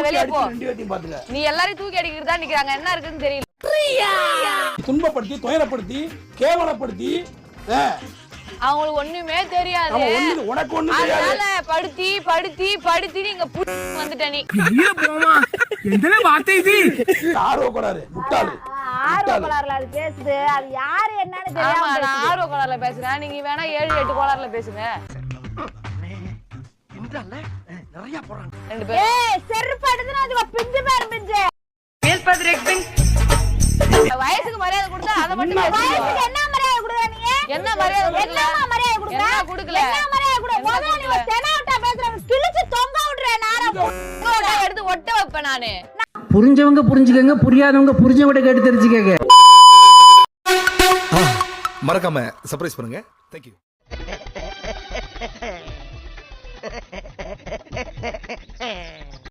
வெளியே போ. பாத்துக்க. நீ எல்லாரையும் தூக்கி அடிக்கிறதா நிக்கிறாங்க, என்ன இருக்குன்னு தெரியல. துன்பப்படுத்தி துயரப்படுத்தி கேவலப்படுத்தி அவங்களுக்கு ஒண்ணுமே தெரியாது. உனக்கு ஒண்ணு தெரியாது. அதனால படுத்தி படுத்தி படுத்தி நீங்க வந்துட்ட நீ. ஐயோ போமா என்ன வார்த்தை இது? ஆர்வ கோளாறு முட்டாளு. ஆர்வ கோளாறுல அது பேசுது. அது யாரு என்னன்னு தெரியாம. ஆமா நான் ஆர்வ கோளாறுல பேசுறேன். நீங்க வேணா 7-8 கோளாறுல பேசுங்க. இந்தால நிறைய போறாங்க. ரெண்டு பேரும். ஏய் செருப்பு எடுத்துனா அதுக்கு பிஞ்சு பேர் பிஞ்சு. வயசுக்கு மரியாதை கொடுத்தா அத மட்டும் வயசுக்கு என்ன மரியாதை கொடுக்குற நீ? என்ன மரியாதை கொடுக்கல? என்ன மரியாதை கொடுக்குற? என்ன கொடுக்கல? என்ன மரியாதை கொடு? முதல்ல நீ தெனாவட்டா பேசுற. கிழிச்சு தொங்க விடுற நாரம். எடுத்து ஒட்ட வைப்பேன் நானு. புரிஞ்சவங்க புரிஞ்சுக்கங்க, புரியாதவங்க புரிஞ்சவங்க கேட்டு தெரிஞ்சுக்கங்க. மறக்காம சர்ப்ரைஸ் பண்ணுங்க. Thank you.